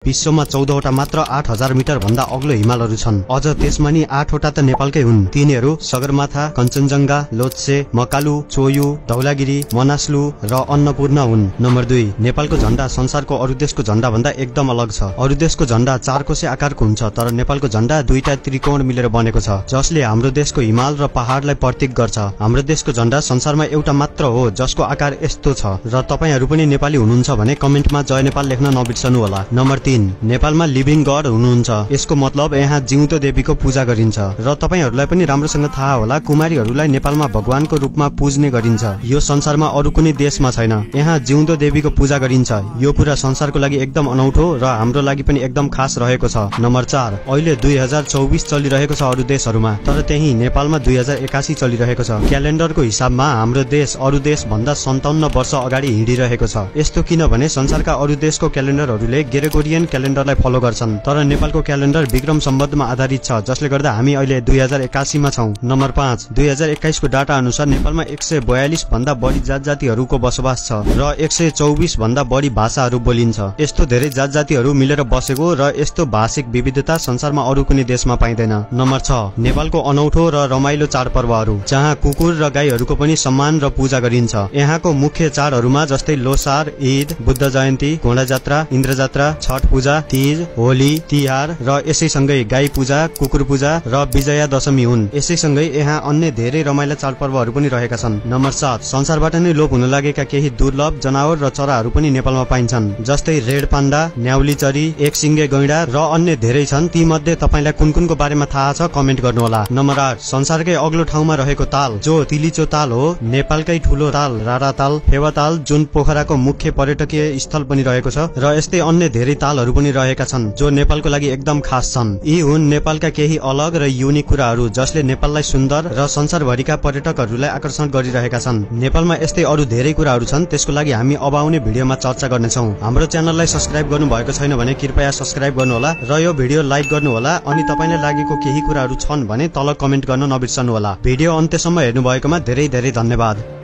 विश्वमा 14वटा मात्र 8000 मिटर भन्दा अग्लो हिमालहरू छन्। अझ त्यसमा नि 8वटा त नेपालकै हुन्। तिनीहरू सगरमाथा, कञ्चनजंघा, लोत्से, मकालु, चोयु, धौलागिरी, मनास्लु र अन्नपूर्ण हुन्। नम्बर 2, नेपालको झण्डा संसारको अरु देशको झण्डा भन्दा एकदम अलग छ। अरु देशको झण्डा चारकोसे आकारको हुन्छ, तर नेपालको झण्डा दुईटा त्रिकोण मिलेर बनेको छ, जसले हाम्रो देशको हिमाल र पहाडलाई प्रतीक गर्छ। हाम्रो देशको झण्डा संसारमा एउटा मात्र हो जसको आकार यस्तो छ। र तपाईहरु पनि नेपाली हुनुहुन्छ भने कमेन्टमा जय नेपाल लेख्न नबिर्सनु होला। नम्बर 3, नेपालमा लिभिङ गड हुनुहुन्छ। यसको मतलब यहाँ जिउँदो देवीको पूजा गरिन्छ। र तपाईहरुलाई पनि राम्रोसँग थाहा होला, कुमारीहरुलाई नेपालमा भगवानको रूपमा पूज्ने गरिन्छ। यो संसारमा अरु कुनै देशमा छैन। यहाँ जिउँदो देवीको पूजा गरिन्छ। यो पूरा संसारको लागि एकदम अनौठो र हाम्रो लागि पनि एकदम खास रहेको छ। नम्बर 4, अहिले 2024 चलिरहेको छ अरु देशहरुमा, तर त्यही नेपालमा 2081 चलिरहेको छ। क्यालेन्डरको हिसाबमा हाम्रो देश अरु देश भन्दा 57 वर्ष अगाडि हिँडिरहेको छ। यस्तो किनभने संसारका अरु देशको क्यालेन्डरहरुले ग्रेगोरियन क्यालेन्डरलाई फलो गर्छन्, तर नेपालको क्यालेन्डर विक्रम सम्वतमा आधारित छ, जसले गर्दा हामी अहिले 2081 मा छौं। नम्बर 5, 2021 को डाटा अनुसार नेपालमा 142 भन्दा बढी जात जातिहरुको बसोबास छ र 124 भन्दा बढी भाषाहरु बोलिन्छ। यस्तो धेरै जात जातिहरु मिलेर बसेको र यस्तो भाषिक विविधता संसारमा अरु कुनै देशमा पाइदैन। नम्बर 6, नेपालको अनौठो र रमाइलो चाडपर्वहरु, जहाँ कुकुर र गाईहरुको पनि सम्मान र पूजा गरिन्छ। यहाँको मुख्य चाडहरुमा जस्तै लोसार, ईद, बुद्ध जयन्ती, घोडा जात्रा, इन्द्र जात्रा, छठ पूजा, तीज, होली, तिहार र यसैसँगै गाई पूजा, कुकुर पूजा र विजया दशमी हुन्। यसैसँगै यहाँ अन्य धेरै रमाइला चाडपर्वहरु पनि रहेका छन्। नम्बर 7, संसारबाट नै लोप हुन लागेका केही दुर्लभ जनावर र चराहरु पनि नेपालमा पाइन्छन्, जस्तै रेड पाण्डा, न्याउली चरी, एकसिङ्गे गैंडा र अन्य धेरै छन्। ती मध्ये तपाईलाई कुन कुनको बारेमा थाहा छ कमेन्ट गर्नु होला। नम्बर 8, संसारकै अग्लो ठाउँमा रहेको ताल जो तिलिचो ताल हो, नेपालकै ठूलो ताल रारा ताल, फेवा ताल, जुन पोखराको मुख्य पर्यटकीय स्थल पनि रहेको छ, र यस्तै अन्य धेरै तालहरु पनि रहेका छन् जो नेपालको लागि एकदम खास छन्। यी हुन् नेपालका केही अलग र युनिक कुराहरु जसले नेपाललाई सुन्दर र संसारभरिका पर्यटकहरुलाई आकर्षण गरिरहेका छन्। नेपालमा यस्तै अरु धेरै कुराहरु छन्, त्यसको लागि हामी अब आउने भिडियोमा चर्चा गर्नेछौं। हाम्रो च्यानललाई सब्स्क्राइब गर्नु भएको छैन भने कृपया सब्स्क्राइब गर्नु होला र यो भिडियो लाइक गर्नु होला। अनि तपाईलाई लागेको केही कुराहरु छन् भने तल कमेन्ट गर्न नबिर्सनु होला। भिडियो अन्त्यसम्म हेर्नु भएकोमा धेरै धेरै धन्यवाद।